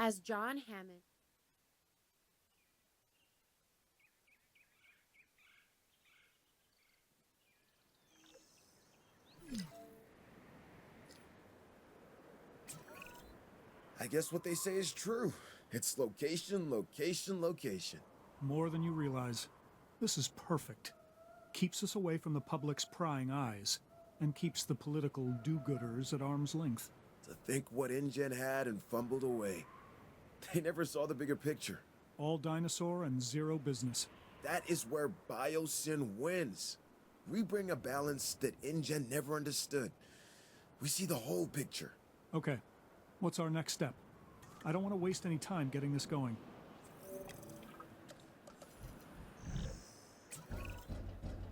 as John Hammond. I guess what they say is true. It's location, location, location. More than you realize. This is perfect. Keeps us away from the public's prying eyes, and keeps the political do-gooders at arm's length. To think what InGen had and fumbled away. They never saw the bigger picture. All dinosaur and zero business. That is where Biosyn wins. We bring a balance that InGen never understood. We see the whole picture. Okay, what's our next step? I don't want to waste any time getting this going.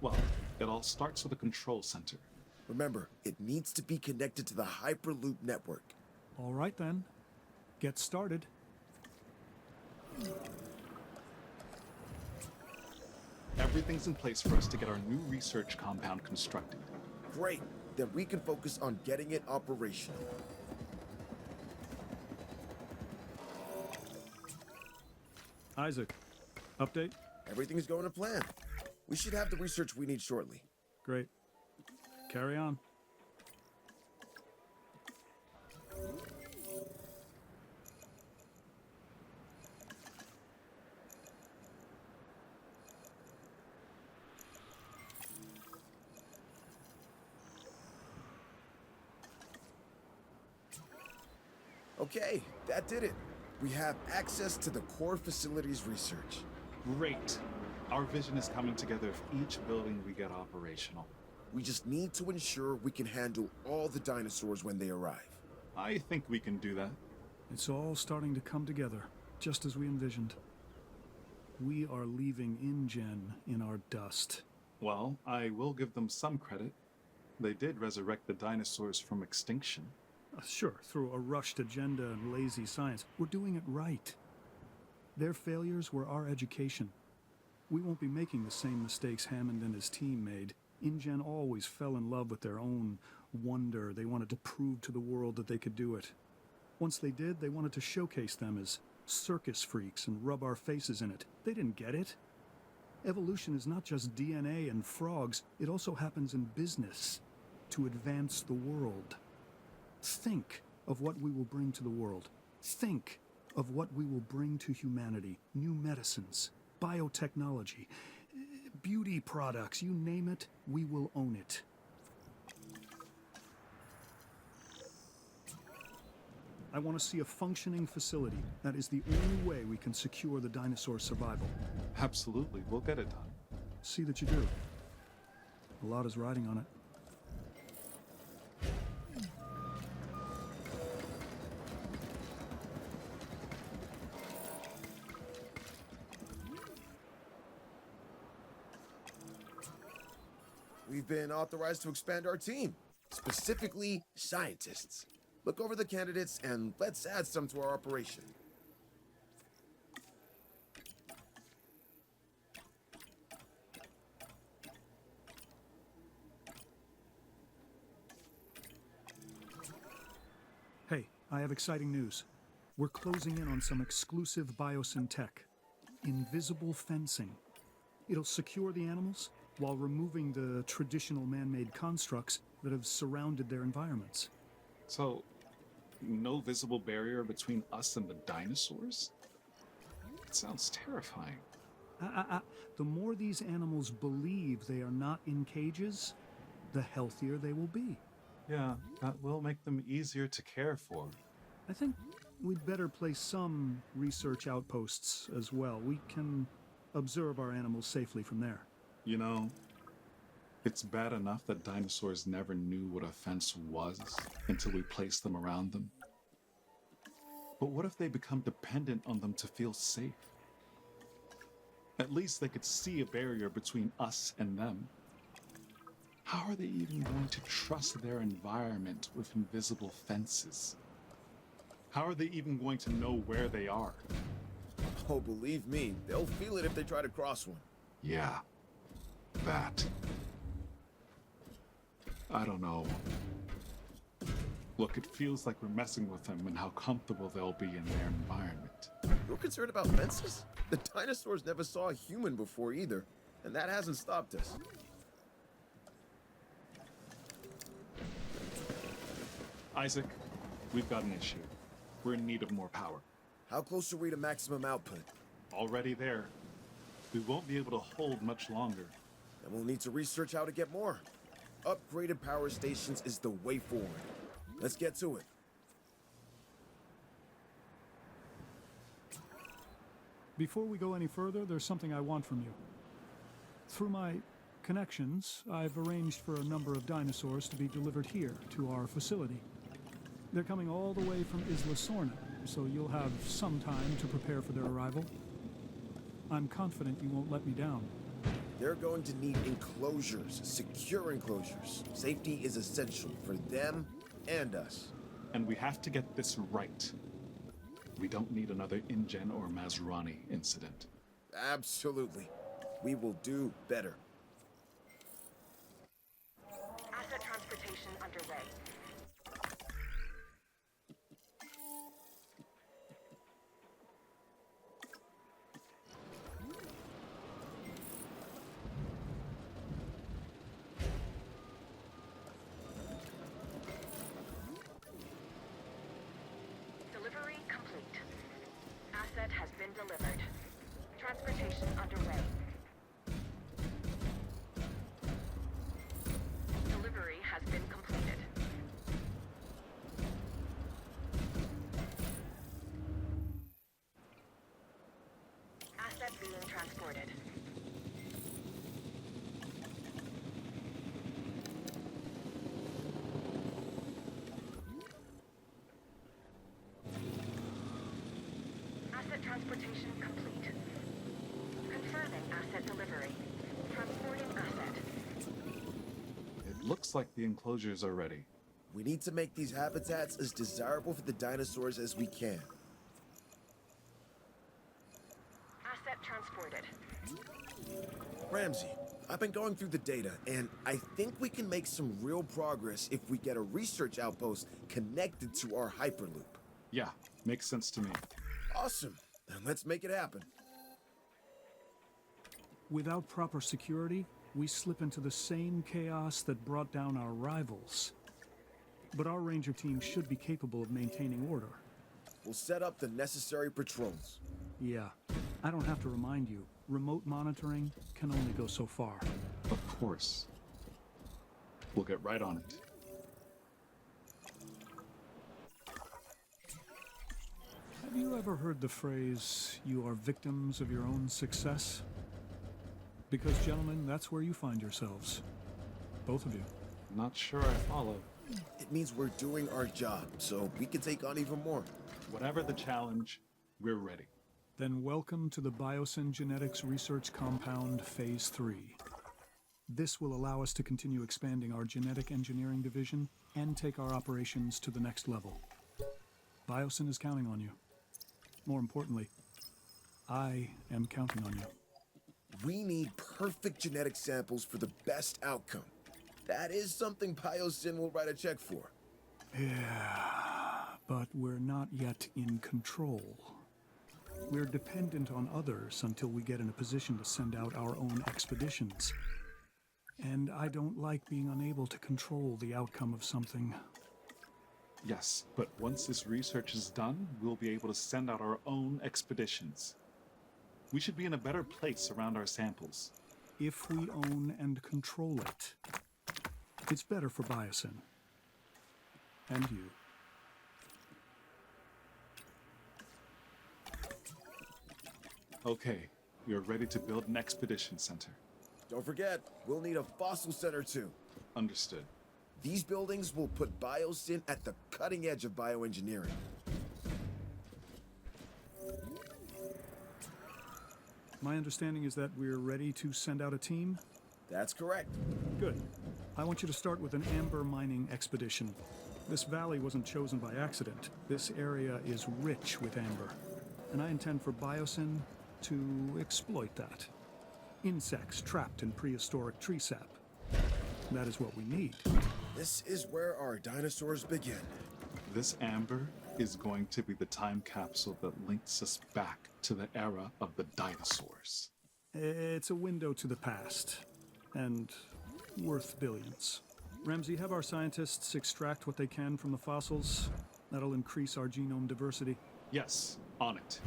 Well, it all starts with a control center. Remember, it needs to be connected to the Hyperloop network. All right then. Get started. Everything's in place for us to get our new research compound constructed. Great. Then we can focus on getting it operational. Isaac, update? Everything's going to plan. We should have the research we need shortly. Great. Carry on. Okay, that did it. We have access to the core facilities research. Great. Our vision is coming together if each building we get operational. We just need to ensure we can handle all the dinosaurs when they arrive. I think we can do that. It's all starting to come together, just as we envisioned. We are leaving InGen in our dust. Well, I will give them some credit. They did resurrect the dinosaurs from extinction. Sure, through a rushed agenda and lazy science. We're doing it right. Their failures were our education. We won't be making the same mistakes Hammond and his team made. InGen always fell in love with their own wonder. They wanted to prove to the world that they could do it. Once they did, they wanted to showcase them as circus freaks and rub our faces in it. They didn't get it. Evolution is not just DNA and frogs. It also happens in business to advance the world. Think of what we will bring to the world. Think of what we will bring to humanity. New medicines, biotechnology, beauty products, you name it, we will own it. I want to see a functioning facility. That is the only way we can secure the dinosaur survival. Absolutely, we'll get it done. See that you do. A lot is riding on it. We've been authorized to expand our team, specifically scientists. Look over the candidates and let's add some to our operation. Hey, I have exciting news. We're closing in on some exclusive Biosyn tech. Invisible fencing. It'll secure the animals while removing the traditional man-made constructs that have surrounded their environments. So, no visible barrier between us and the dinosaurs? It sounds terrifying. The more these animals believe they are not in cages, the healthier they will be. Yeah, that will make them easier to care for. I think we'd better place some research outposts as well. We can observe our animals safely from there. You know, it's bad enough that dinosaurs never knew what a fence was until we placed them around them. But what if they become dependent on them to feel safe? At least they could see a barrier between us and them. How are they even going to trust their environment with invisible fences? How are they even going to know where they are? Oh, believe me, they'll feel it if they try to cross one. Yeah, that. I don't know. Look, it feels like we're messing with them and how comfortable they'll be in their environment. You're concerned about fences? The dinosaurs never saw a human before either, and that hasn't stopped us. Isaac, we've got an issue. We're in need of more power. How close are we to maximum output? Already there. We won't be able to hold much longer. And we'll need to research how to get more. Upgraded power stations is the way forward. Let's get to it. Before we go any further, there's something I want from you. Through my connections, I've arranged for a number of dinosaurs to be delivered here to our facility. They're coming all the way from Isla Sorna, so you'll have some time to prepare for their arrival. I'm confident you won't let me down. They're going to need enclosures, secure enclosures. Safety is essential for them and us. And we have to get this right. We don't need another InGen or Mazrani incident. Absolutely. We will do better. Asset transportation underway. Delivery complete. Asset has been delivered. Transportation underway. Delivery has been completed. Asset being transported. Asset transportation complete. Confirming asset delivery. Transporting asset. It looks like the enclosures are ready. We need to make these habitats as desirable for the dinosaurs as we can. Asset transported. Ramsey, I've been going through the data, and I think we can make some real progress if we get a research outpost connected to our Hyperloop. Yeah, makes sense to me. Awesome. Then let's make it happen. Without proper security, we slip into the same chaos that brought down our rivals. But our ranger team should be capable of maintaining order. We'll set up the necessary patrols. Yeah, I don't have to remind you. Remote monitoring can only go so far. Of course. We'll get right on it. Have you ever heard the phrase, "You are victims of your own success"? Because, gentlemen, that's where you find yourselves. Both of you. Not sure I follow. It means we're doing our job, so we can take on even more. Whatever the challenge, we're ready. Then welcome to the Biosyn Genetics Research Compound Phase 3. This will allow us to continue expanding our genetic engineering division and take our operations to the next level. Biosyn is counting on you. More importantly, I am counting on you. We need perfect genetic samples for the best outcome. That is something Biosyn will write a check for. Yeah, but we're not yet in control. We're dependent on others until we get in a position to send out our own expeditions. And I don't like being unable to control the outcome of something. Yes, but once this research is done, we'll be able to send out our own expeditions. We should be in a better place around our samples. If we own and control it, it's better for Biosyn. And you. Okay, we are ready to build an expedition center. Don't forget, we'll need a fossil center too. Understood. These buildings will put Biosyn at the cutting edge of bioengineering. My understanding is that we're ready to send out a team? That's correct. Good. I want you to start with an amber mining expedition. This valley wasn't chosen by accident. This area is rich with amber. And I intend for Biosyn to exploit that. Insects trapped in prehistoric tree sap. That is what we need. This is where our dinosaurs begin. This amber is going to be the time capsule that links us back to the era of the dinosaurs. It's a window to the past, and worth billions. Ramsey, have our scientists extract what they can from the fossils. That'll increase our genome diversity. Yes, on it.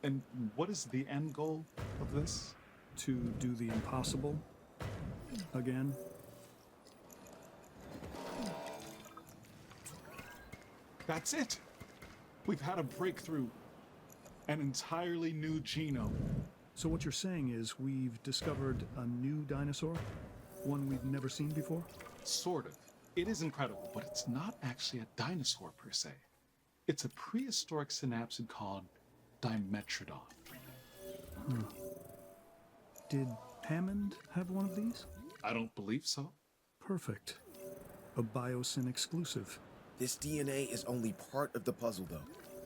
And what is the end goal of this? To do the impossible again. That's it! We've had a breakthrough. An entirely new genome. So what you're saying is we've discovered a new dinosaur? One we've never seen before? Sort of. It is incredible, but it's not actually a dinosaur per se. It's a prehistoric synapsid called Dimetrodon. Did Hammond have one of these? I don't believe so. Perfect. A Biosyn exclusive. This DNA is only part of the puzzle, though.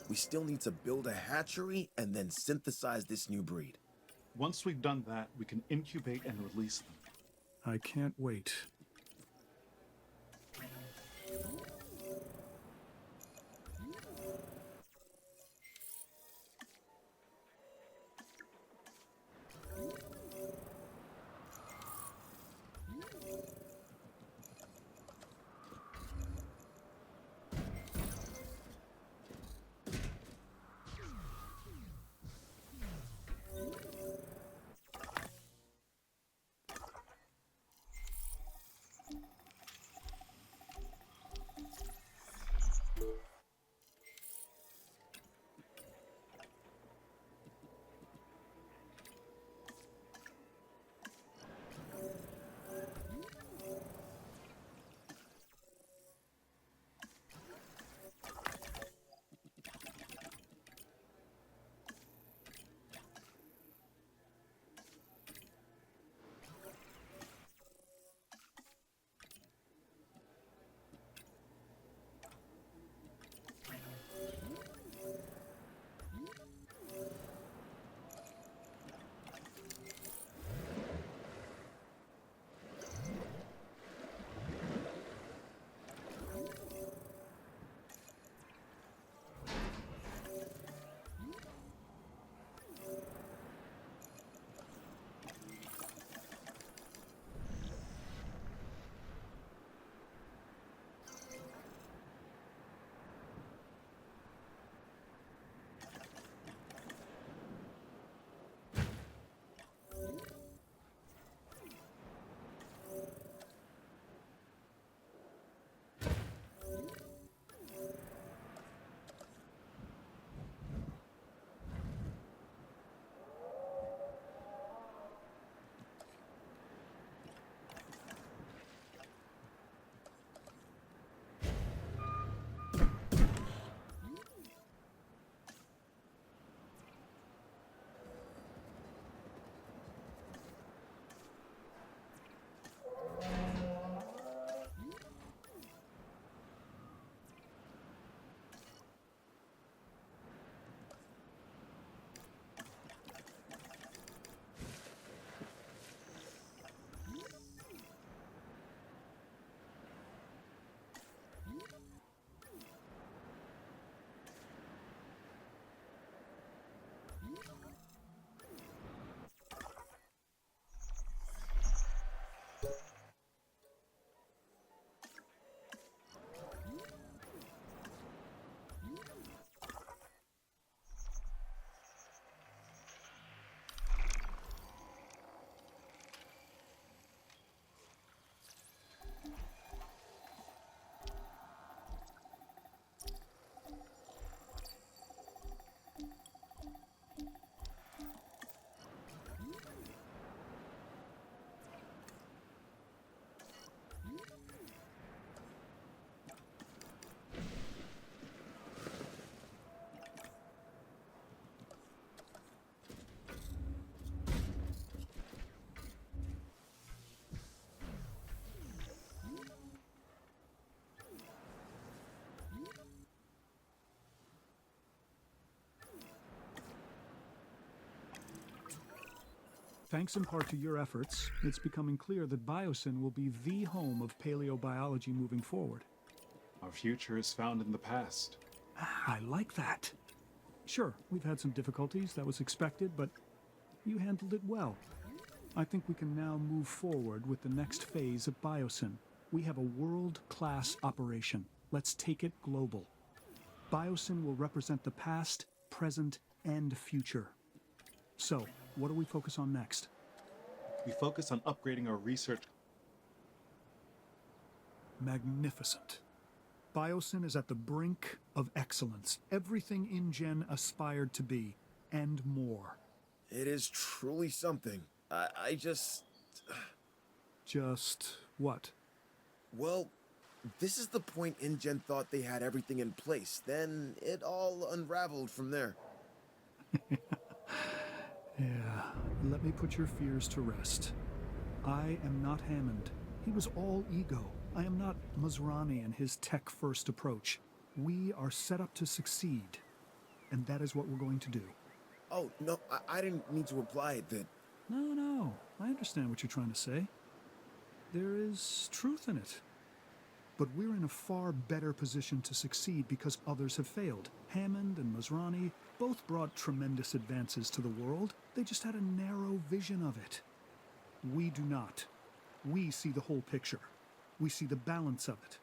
We still need to build a hatchery and then synthesize this new breed. Once we've done that, we can incubate and release them. I can't wait. Thanks in part to your efforts, it's becoming clear that Biosyn will be the home of paleobiology moving forward. Our future is found in the past. I like that. Sure, we've had some difficulties, that was expected, but you handled it well. I think we can now move forward with the next phase of Biosyn. We have a world-class operation. Let's take it global. Biosyn will represent the past, present, and future. So, what do we focus on next? We focus on upgrading our research. Magnificent. Biosyn is at the brink of excellence. Everything InGen aspired to be, and more. It is truly something. I just... Just what? Well, this is the point InGen thought they had everything in place. Then it all unraveled from there. Yeah, let me put your fears to rest. I am not Hammond. He was all ego. I am not Masrani and his tech-first approach. We are set up to succeed, and that is what we're going to do. Oh, no, I didn't mean to imply that... No, I understand what you're trying to say. There is truth in it. But we're in a far better position to succeed because others have failed. Hammond and Masrani both brought tremendous advances to the world. They just had a narrow vision of it. We do not. We see the whole picture. We see the balance of it.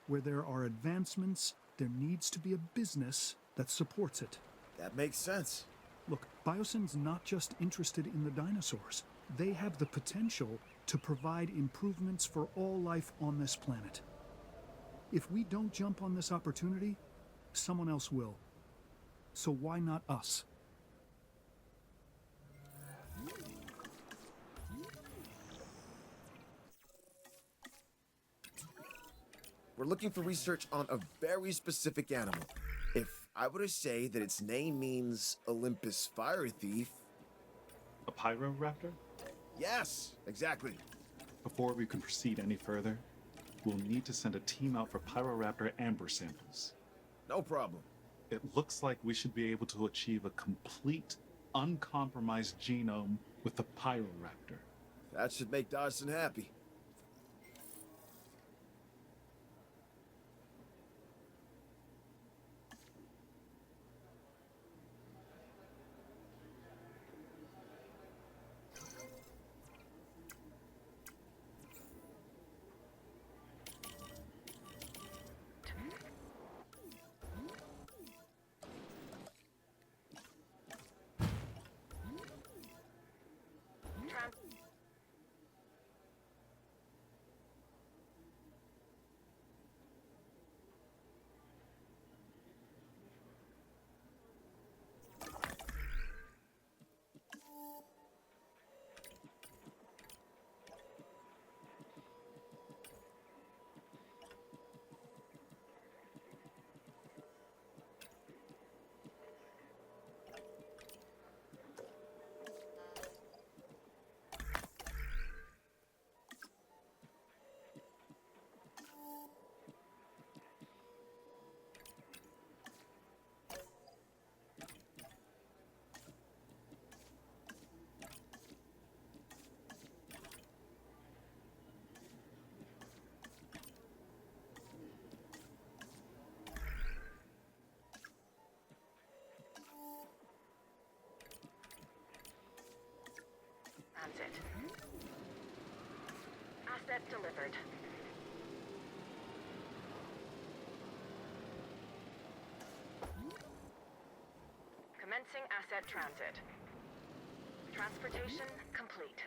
Where there are advancements, there needs to be a business that supports it. That makes sense. Look, Biosyn's not just interested in the dinosaurs. They have the potential to provide improvements for all life on this planet. If we don't jump on this opportunity, someone else will. So why not us? We're looking for research on a very specific animal. If I were to say that its name means Olympus Fire Thief... A Pyroraptor? Yes, exactly. Before we can proceed any further, we'll need to send a team out for Pyroraptor amber samples. No problem. It looks like we should be able to achieve a complete, uncompromised genome with the Pyroraptor. That should make Dodson happy. Transit. Asset delivered. Commencing asset transit. Transportation complete.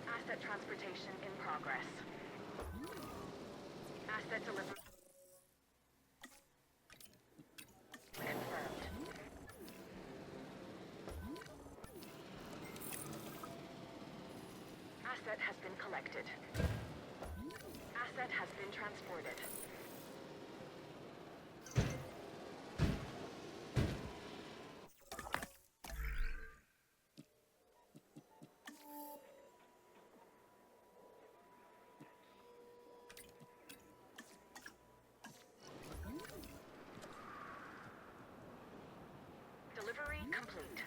Asset transportation in progress. Asset delivered. Confirmed. Asset has been collected. Asset has been transported. Delivery complete.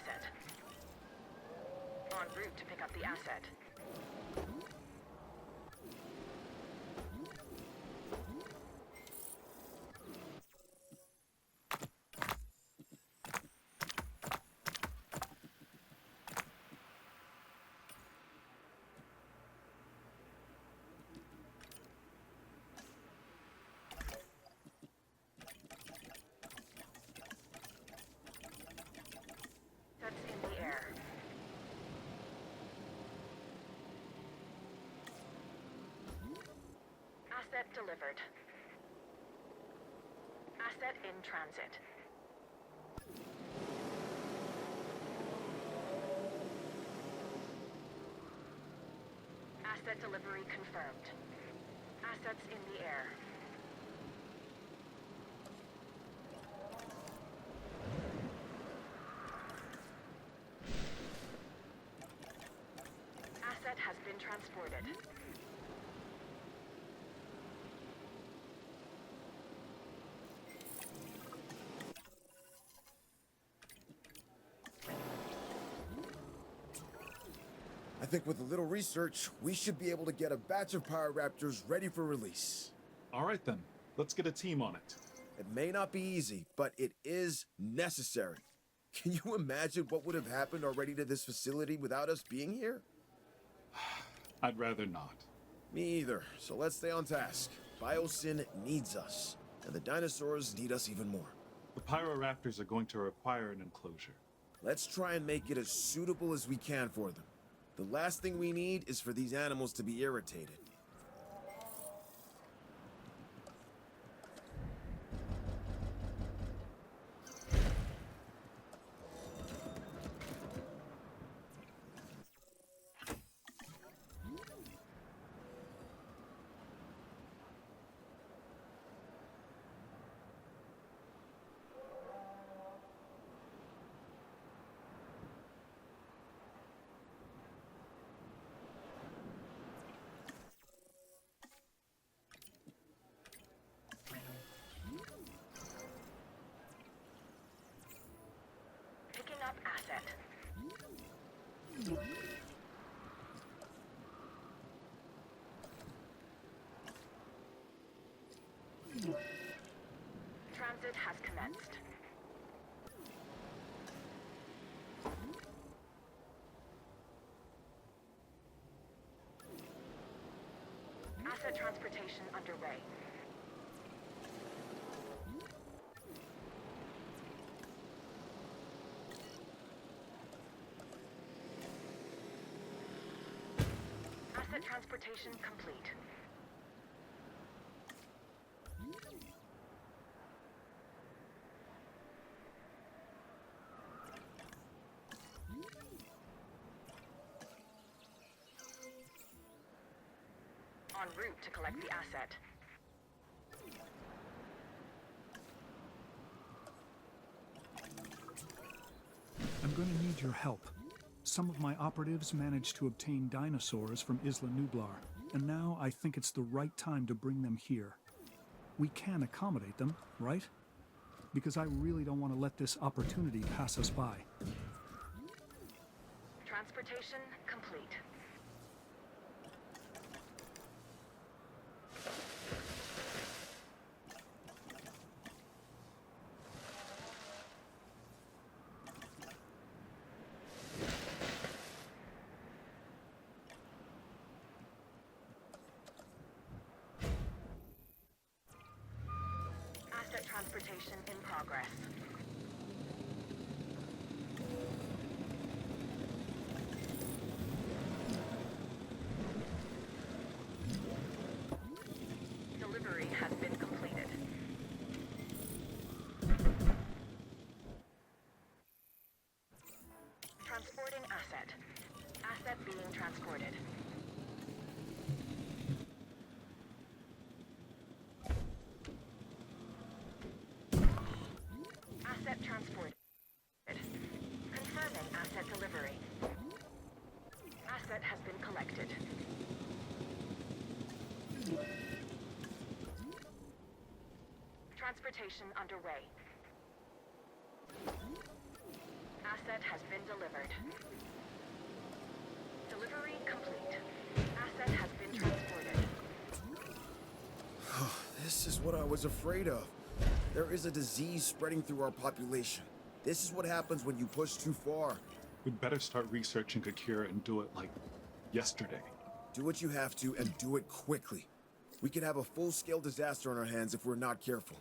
asset. En route to pick up the asset. That's in the air. Asset delivered. Asset in transit. Asset delivery confirmed. Assets in the air. Asset has been transported. I think with a little research, we should be able to get a batch of Power Raptors ready for release. All right then, let's get a team on it. It may not be easy, but it is necessary. Can you imagine what would have happened already to this facility without us being here? I'd rather not. Me either, so let's stay on task. Biosyn needs us, and the dinosaurs need us even more. The Pyroraptors are going to require an enclosure. Let's try and make it as suitable as we can for them. The last thing we need is for these animals to be irritated. Picking up asset. Transit has commenced. Asset transportation underway. Asset transportation complete. En route to collect the asset. I'm going to need your help. Some of my operatives managed to obtain dinosaurs from Isla Nublar, and now I think it's the right time to bring them here. We can accommodate them, right? Because I really don't want to let this opportunity pass us by. Transportation complete. Asset transportation in progress. Delivery has been completed. Transporting asset. Asset being transported. Asset transported. Confirming asset delivery. Asset has been collected. Transportation underway. Asset has been delivered. Delivery complete. Asset has been transported. This is what I was afraid of. There is a disease spreading through our population. This is what happens when you push too far. We'd better start researching a cure and do it like yesterday. Do what you have to and do it quickly. We could have a full-scale disaster on our hands if we're not careful.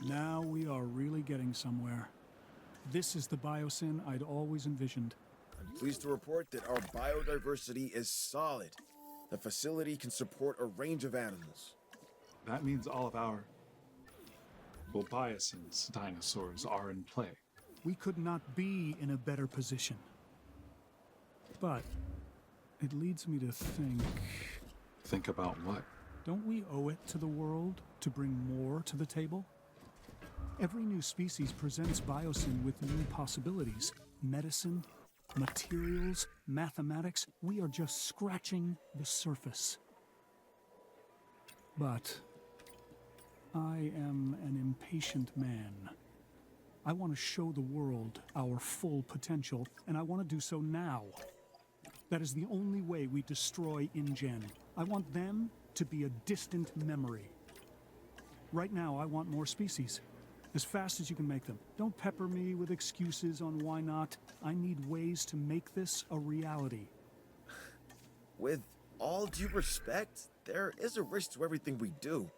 Now we are really getting somewhere. This is the Biosyn I'd always envisioned. I'm pleased to report that our biodiversity is solid. The facility can support a range of animals. That means all of our, well, Biosyn's dinosaurs are in play. We could not be in a better position. But it leads me to think, Think about what? don't we owe it to the world to bring more to the table? Every new species presents Biosyn with new possibilities. Medicine, materials, mathematics, we are just scratching the surface. But I am an impatient man. I want to show the world our full potential, and I want to do so now. That is the only way we destroy InGen. I want them to be a distant memory. Right now, I want more species. As fast as you can make them. Don't pepper me with excuses on why not. I need ways to make this a reality. With all due respect, there is a risk to everything we do.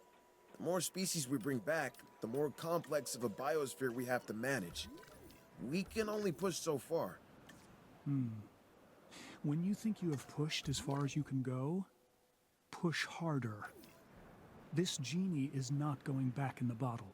The more species we bring back, the more complex of a biosphere we have to manage. We can only push so far. When you think you have pushed as far as you can go, push harder. This genie is not going back in the bottle.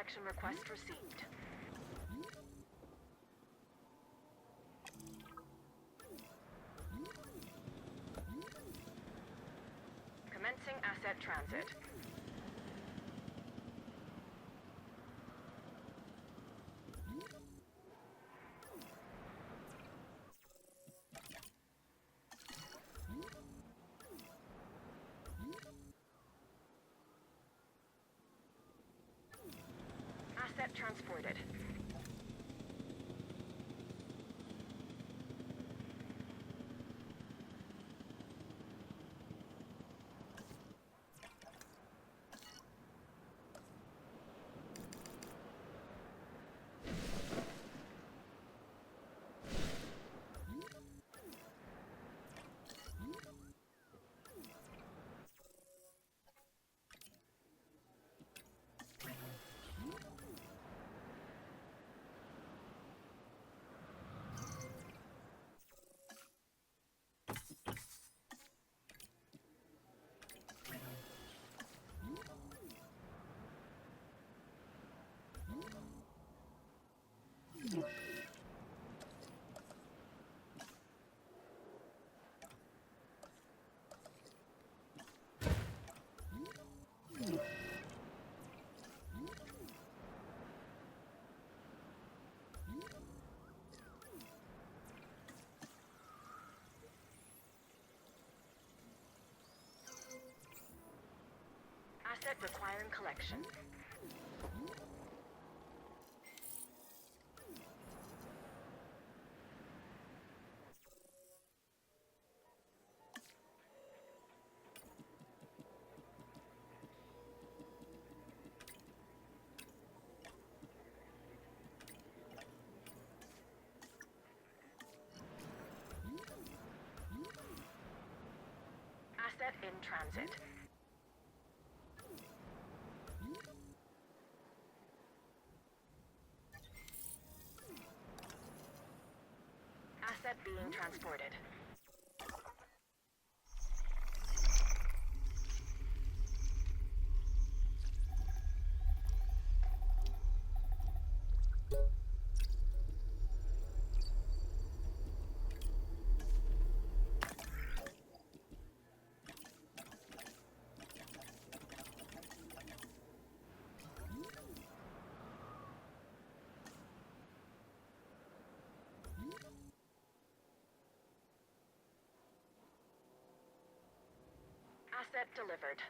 collection request received. Commencing asset transit. Asset transported. Asset requiring collection. Asset in transit. Asset being transported. Asset delivered.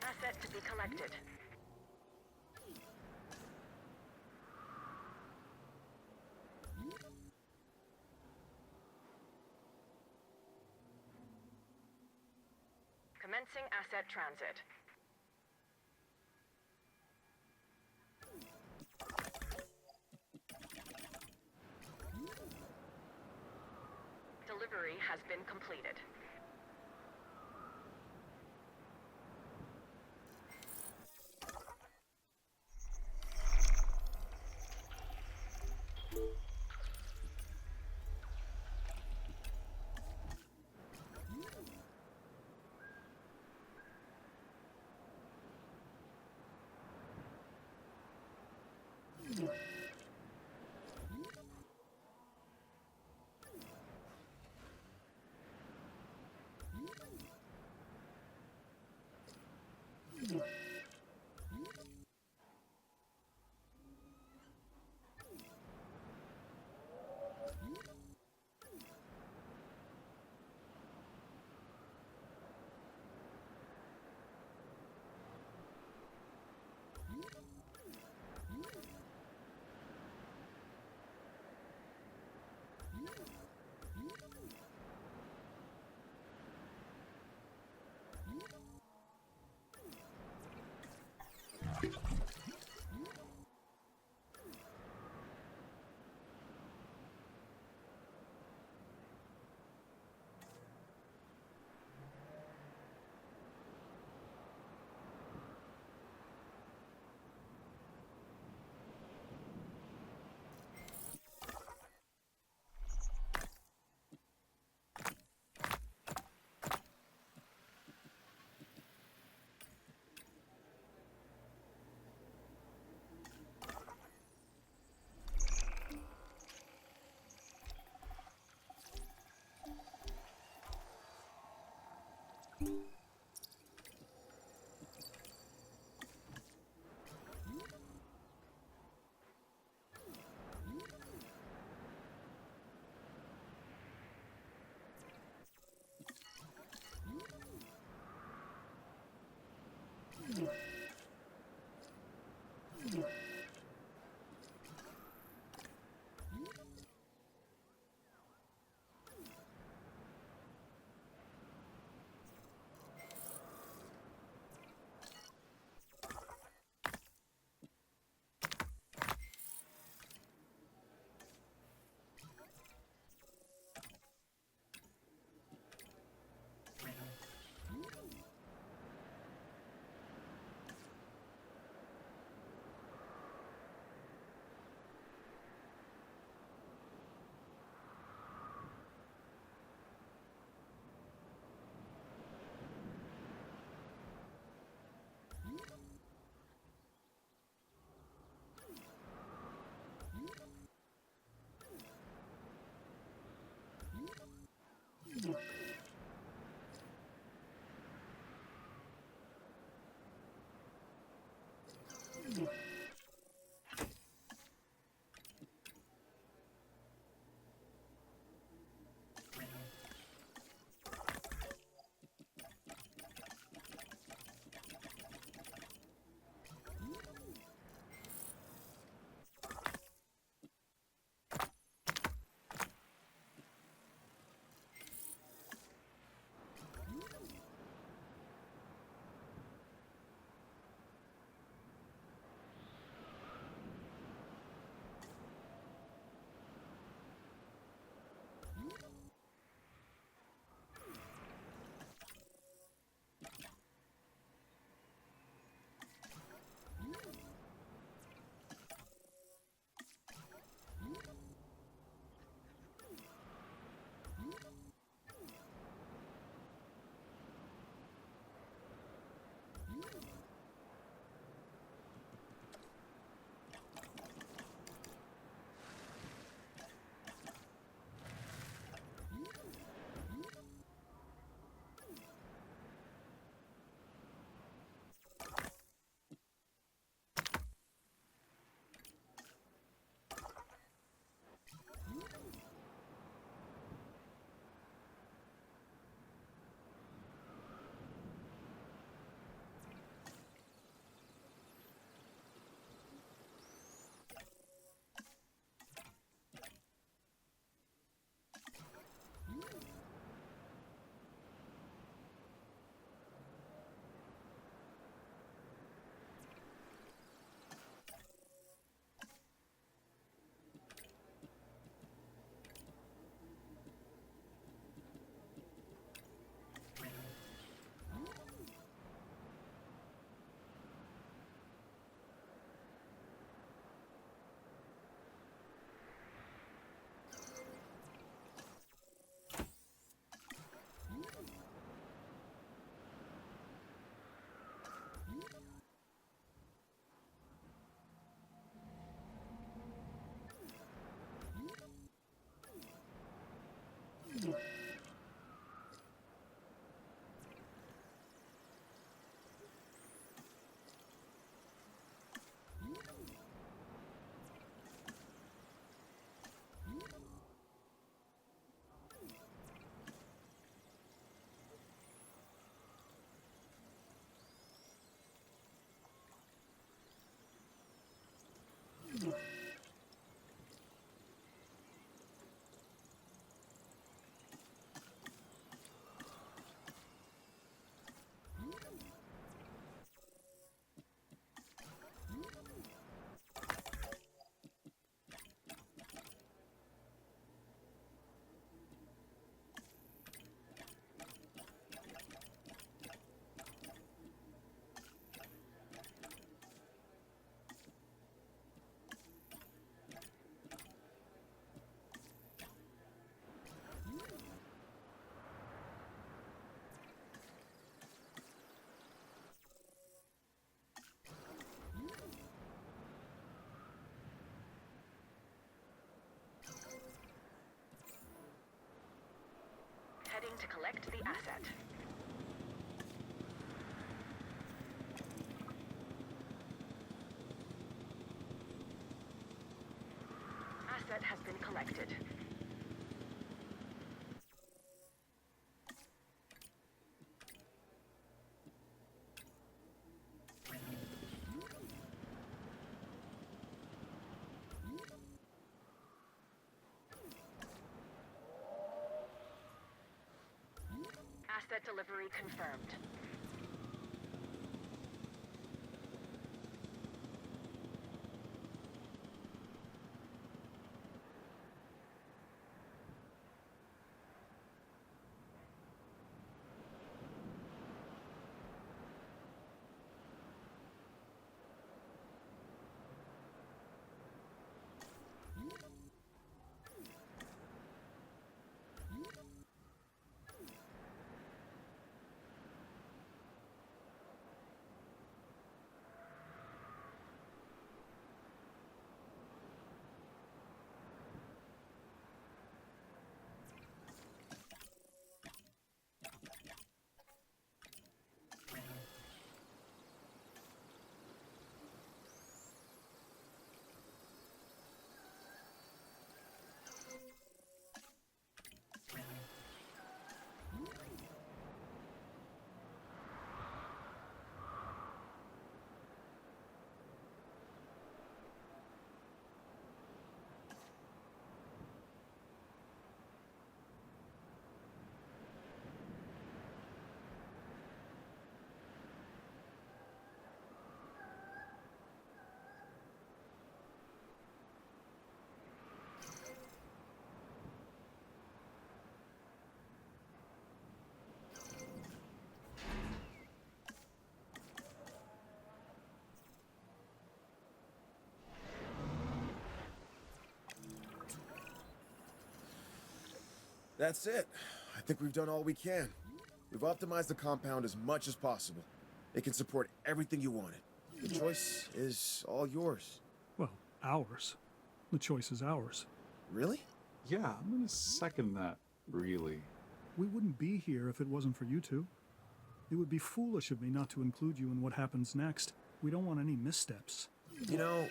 Asset to be collected. Commencing asset transit. Delivery has been completed. to collect the asset. Asset has been collected. Asset delivery confirmed. That's it. I think we've done all we can. We've optimized the compound as much as possible. It can support everything you wanted. The choice is all yours. Well, ours. The choice is ours. Really? Yeah, I'm gonna second that, really. We wouldn't be here if it wasn't for you two. It would be foolish of me not to include you in what happens next. We don't want any missteps. You know,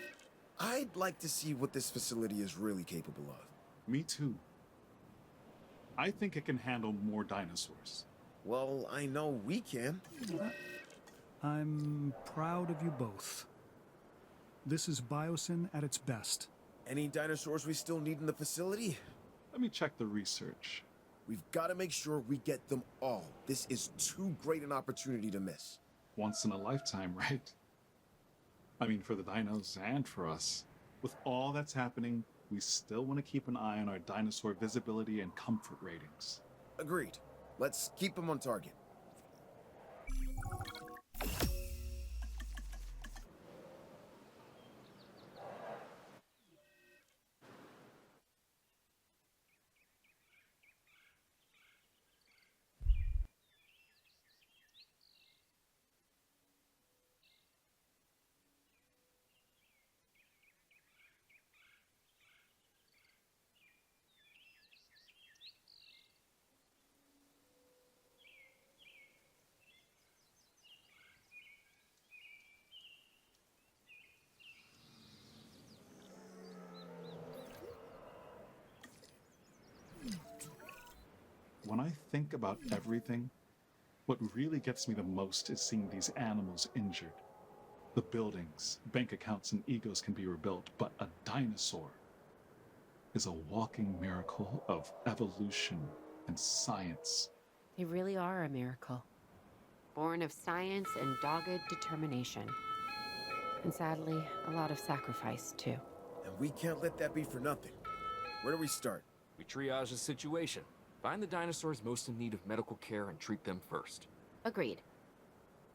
I'd like to see what this facility is really capable of. Me too. I think it can handle more dinosaurs. Well, I know we can. I'm proud of you both. This is Biosyn at its best. Any dinosaurs we still need in the facility? Let me check the research. We've got to make sure we get them all. This is too great an opportunity to miss. Once in a lifetime, right? I mean, for the dinos and for us. With all that's happening, we still want to keep an eye on our dinosaur visibility and comfort ratings. Agreed. Let's keep them on target. When I think about everything, what really gets me the most is seeing these animals injured. The buildings, bank accounts, and egos can be rebuilt, but a dinosaur is a walking miracle of evolution and science. They really are a miracle. Born of science and dogged determination. And sadly, a lot of sacrifice, too. And we can't let that be for nothing. Where do we start? We triage the situation. Find the dinosaurs most in need of medical care and treat them first. Agreed.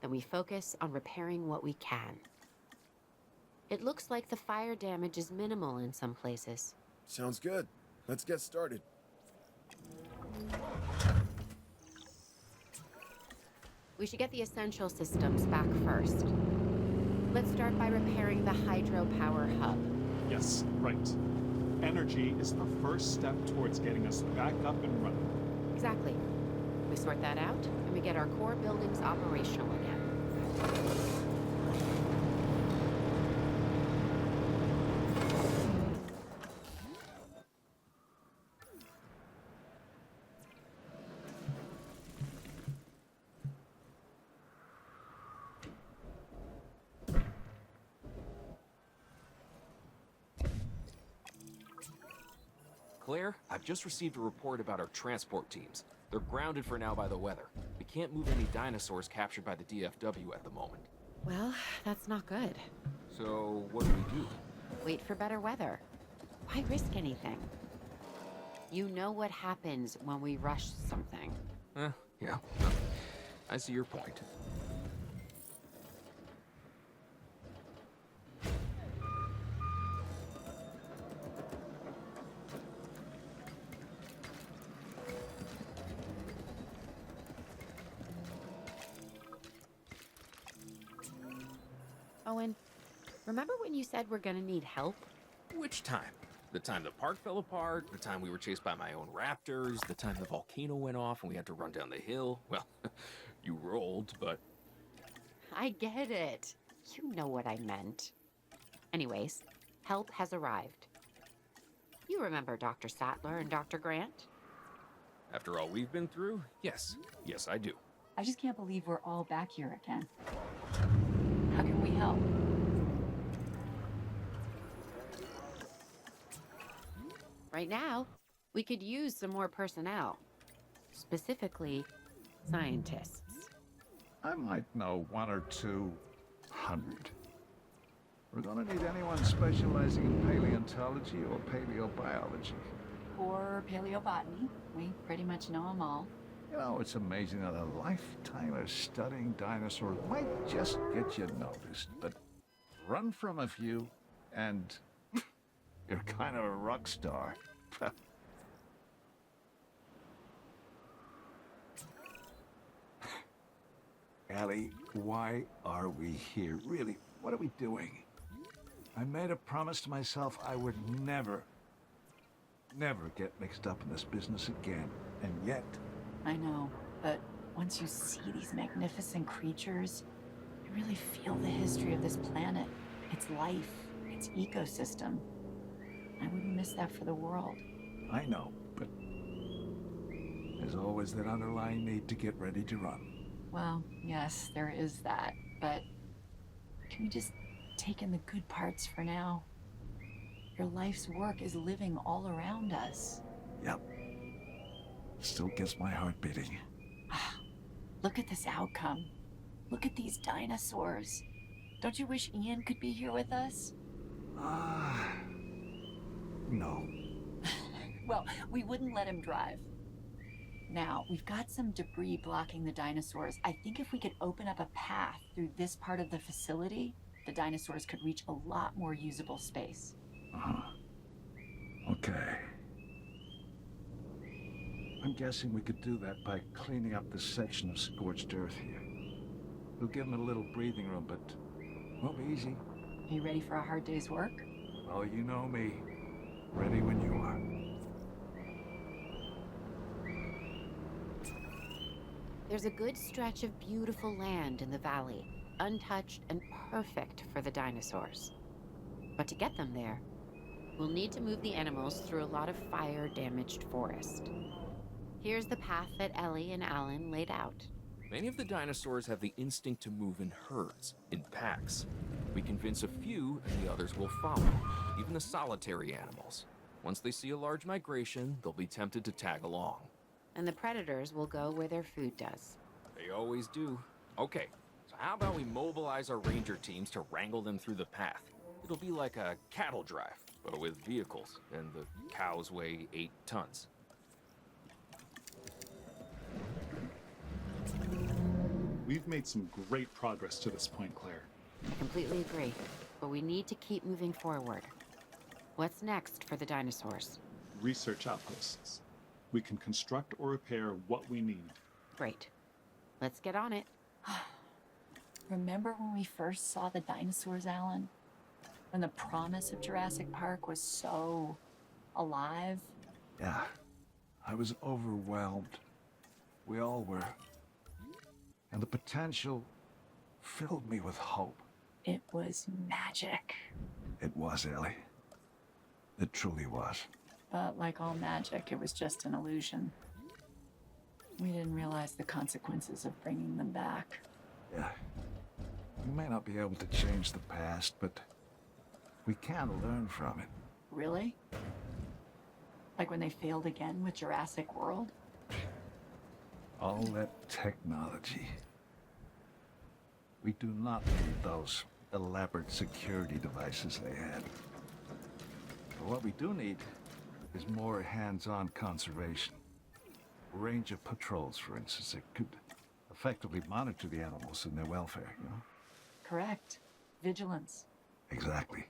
Then we focus on repairing what we can. It looks like the fire damage is minimal in some places. Sounds good. Let's get started. We should get the essential systems back first. Let's start by repairing the Hydropower Hub. Yes, right. Energy is the first step towards getting us back up and running. Exactly. We sort that out, and we get our core buildings operational again. Claire, I've just received a report about our transport teams. They're grounded for now by the weather. We can't move any dinosaurs captured by the DFW at the moment. Well, that's not good. So, what do we do? Wait for better weather. Why risk anything? You know what happens when we rush something. Yeah. I see your point. Owen, remember when you said we're gonna need help? Which time? The time the park fell apart, the time we were chased by my own raptors, the time the volcano went off and we had to run down the hill. Well, you rolled, but... I get it. You know what I meant. Anyways, help has arrived. You remember Dr. Sattler and Dr. Grant? After all we've been through, yes. Yes, I do. I just can't believe we're all back here again. How can we help? Right now, we could use some more personnel. Specifically, scientists. I might know 1 or 200. We're gonna need anyone specializing in paleontology or paleobiology. Or paleobotany. We pretty much know them all. You know, it's amazing that a lifetime of studying dinosaurs might just get you noticed, but run from a few and you're kind of a rock star. Ellie, why are we here? Really, what are we doing? I made a promise to myself I would never get mixed up in this business again, and yet... I know, but once you see these magnificent creatures, you really feel the history of this planet, its life, its ecosystem. I wouldn't miss that for the world. I know, but there's always that underlying need to get ready to run. Well, yes, there is that, but can we just take in the good parts for now? Your life's work is living all around us. Yep. Still gets my heart beating. Look at this outcome. Look at these dinosaurs. Don't you wish Ian could be here with us? No. Well, we wouldn't let him drive. Now, we've got some debris blocking the dinosaurs. I think if we could open up a path through this part of the facility, the dinosaurs could reach a lot more usable space. Okay. I'm guessing we could do that by cleaning up this section of scorched earth here. We'll give them a little breathing room, but it won't be easy. Are you ready for a hard day's work? Oh, you know me. Ready when you are. There's a good stretch of beautiful land in the valley, untouched and perfect for the dinosaurs. But to get them there, we'll need to move the animals through a lot of fire-damaged forest. Here's the path that Ellie and Alan laid out. Many of the dinosaurs have the instinct to move in herds, in packs. We convince a few, and the others will follow, even the solitary animals. Once they see a large migration, they'll be tempted to tag along. And the predators will go where their food does. They always do. Okay, so how about we mobilize our ranger teams to wrangle them through the path? It'll be like a cattle drive, but with vehicles, and the cows weigh 8 tons. We've made some great progress to this point, Claire. I completely agree, but we need to keep moving forward. What's next for the dinosaurs? Research outposts. We can construct or repair what we need. Great. Let's get on it. Remember when we first saw the dinosaurs, Alan? When the promise of Jurassic Park was so alive? Yeah. I was overwhelmed. We all were. And the potential filled me with hope. It was magic. It was, Ellie. It truly was. But like all magic, it was just an illusion. We didn't realize the consequences of bringing them back. Yeah. We may not be able to change the past, but we can learn from it. Really? Like when they failed again with Jurassic World? All that technology. We do not need those elaborate security devices they had. But what we do need is more hands-on conservation. A range of patrols, for instance, that could effectively monitor the animals and their welfare, you know? Correct. Vigilance. Exactly.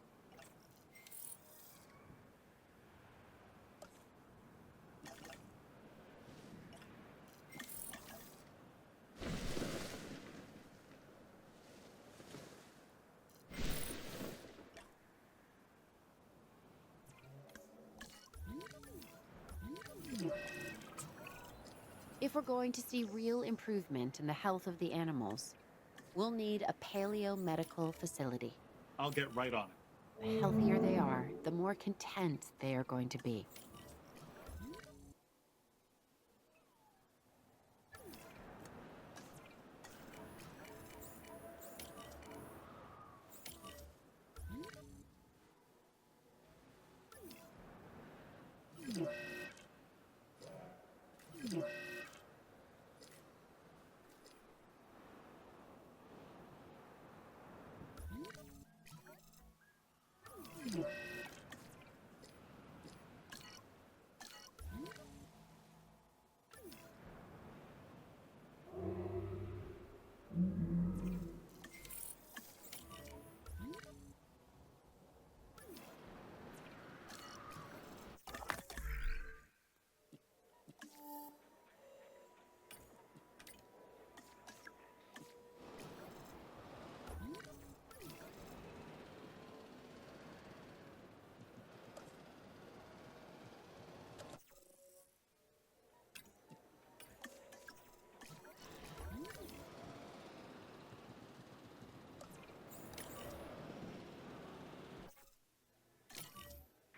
If we're going to see real improvement in the health of the animals, we'll need a paleo-medical facility. I'll get right on it. The healthier they are, the more content they are going to be.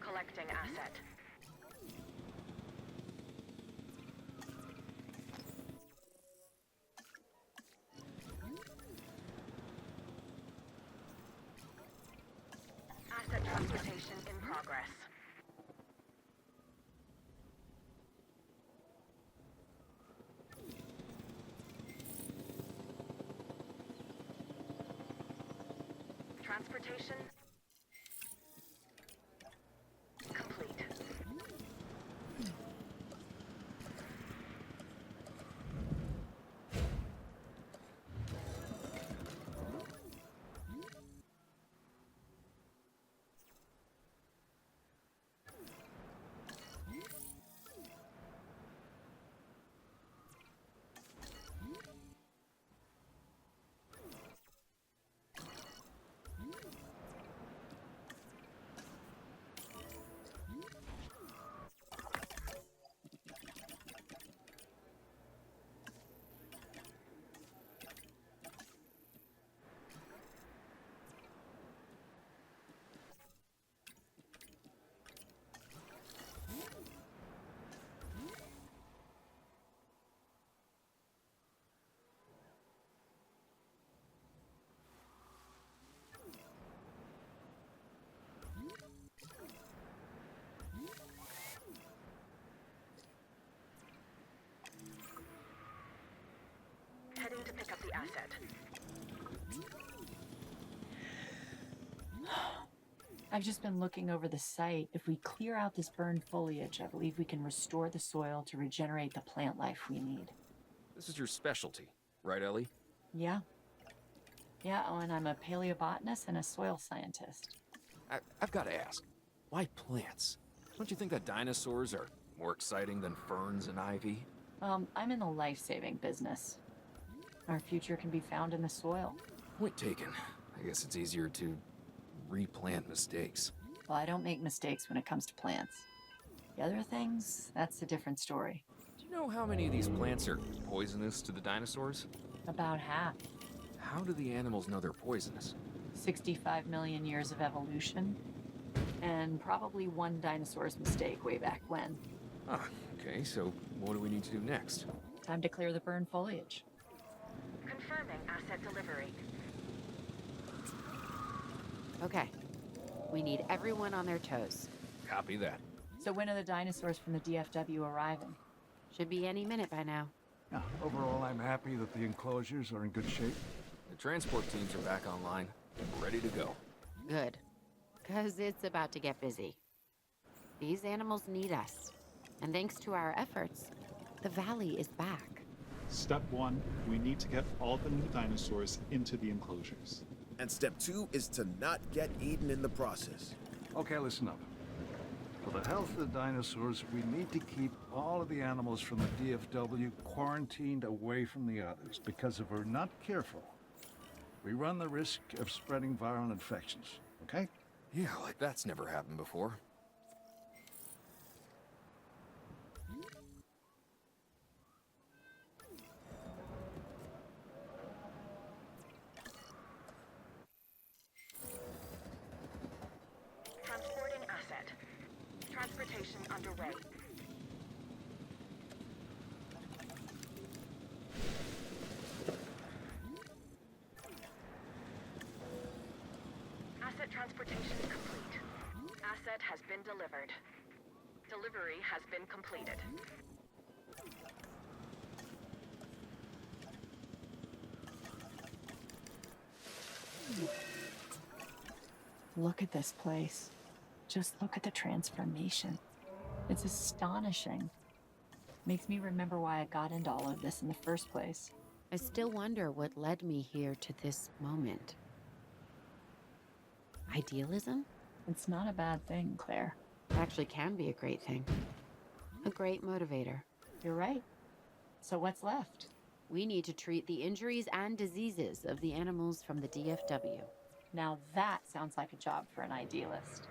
Collecting asset. Asset transportation in progress. Transportation complete. Heading to pick up the asset. I've just been looking over the site. If we clear out this burned foliage, I believe we can restore the soil to regenerate the plant life we need. This is your specialty, right, Ellie? Yeah. Yeah, oh, and I'm a paleobotanist and a soil scientist. I've got to ask, why plants? Don't you think that dinosaurs are more exciting than ferns and ivy? I'm in the life-saving business. Our future can be found in the soil. Point taken. I guess it's easier to replant mistakes. Well, I don't make mistakes when it comes to plants. The other things, that's a different story. Do you know how many of these plants are poisonous to the dinosaurs? About half. How do the animals know they're poisonous? 65 million years of evolution. And probably one dinosaur's mistake way back when. Ah, okay, so what do we need to do next? Time to clear the burned foliage. Confirming asset delivery. Okay. We need everyone on their toes. Copy that. So when are the dinosaurs from the DFW arriving? Should be any minute by now. Yeah, overall, I'm happy that the enclosures are in good shape. The transport teams are back online, ready to go. Good. 'Cause it's about to get busy. These animals need us. And thanks to our efforts, the valley is back. Step 1, we need to get all the new dinosaurs into the enclosures. And step 2 is to not get eaten in the process. Okay, listen up. For the health of the dinosaurs, we need to keep all of the animals from the DFW quarantined away from the others, because if we're not careful, we run the risk of spreading viral infections, okay? Yeah, like that's never happened before. Transporting asset. Transportation underway. Asset transportation complete. Asset has been delivered. Delivery has been completed. Look at this place. Just look at the transformation. It's astonishing. Makes me remember why I got into all of this in the first place. I still wonder what led me here to this moment. Idealism? It's not a bad thing, Claire. Actually can be a great thing. A great motivator. You're right. So what's left? We need to treat the injuries and diseases of the animals from the DFW. Now that sounds like a job for an idealist.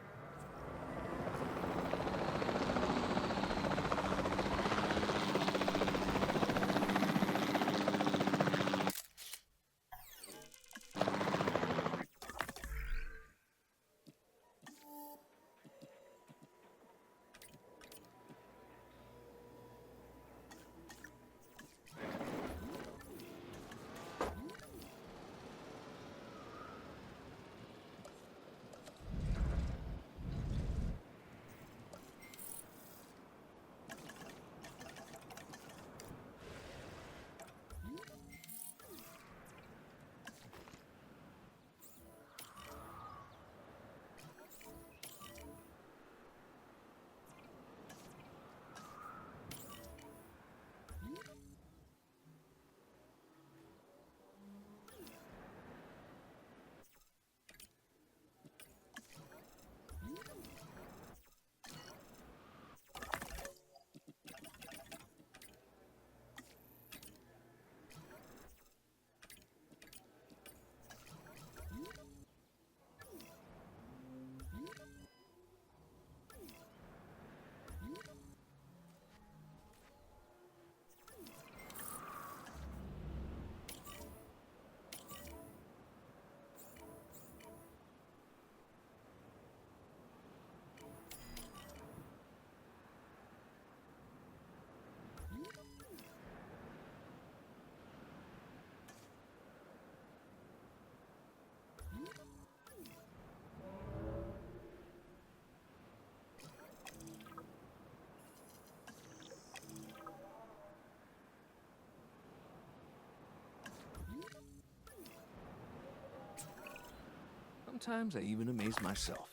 Sometimes I even amaze myself.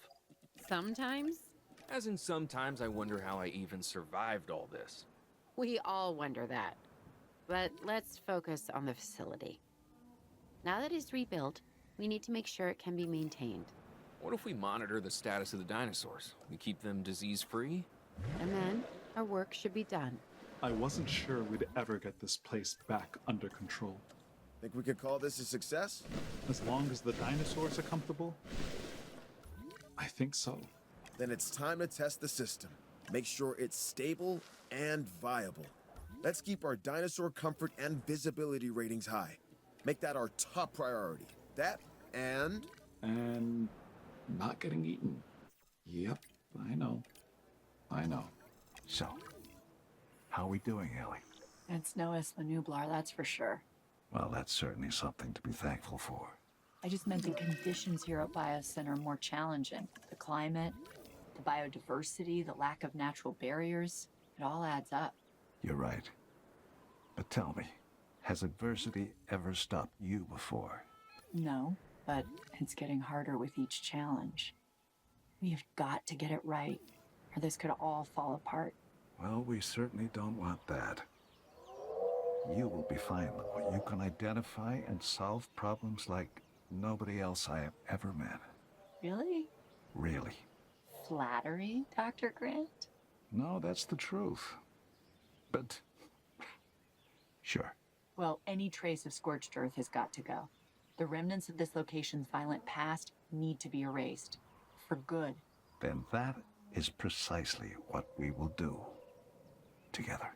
Sometimes, As in, sometimes I wonder how I even survived all this. we all wonder that. But let's focus on the facility. Now that it's rebuilt, we need to make sure it can be maintained. What if we monitor the status of the dinosaurs? We keep them disease-free? And then our work should be done. I wasn't sure we'd ever get this place back under control. Think we could call this a success? As long as the dinosaurs are comfortable, I think so. Then it's time to test the system. Make sure it's stable and viable. Let's keep our dinosaur comfort and visibility ratings high. Make that our top priority. That and... And not getting eaten. Yep, I know. I know. So, how are we doing, Ellie? It's no Isla Nublar, that's for sure. Well, that's certainly something to be thankful for. I just meant the conditions here at Biosyn are more challenging. The climate, the biodiversity, the lack of natural barriers, it all adds up. You're right. But tell me, has adversity ever stopped you before? No, but it's getting harder with each challenge. We've got to get it right, or this could all fall apart. Well, we certainly don't want that. You will be fine, though. You can identify and solve problems like nobody else I have ever met. Really? Really. Flattery, Dr. Grant? No, that's the truth. But... sure. Well, any trace of scorched earth has got to go. The remnants of this location's violent past need to be erased. For good. Then that is precisely what we will do. Together.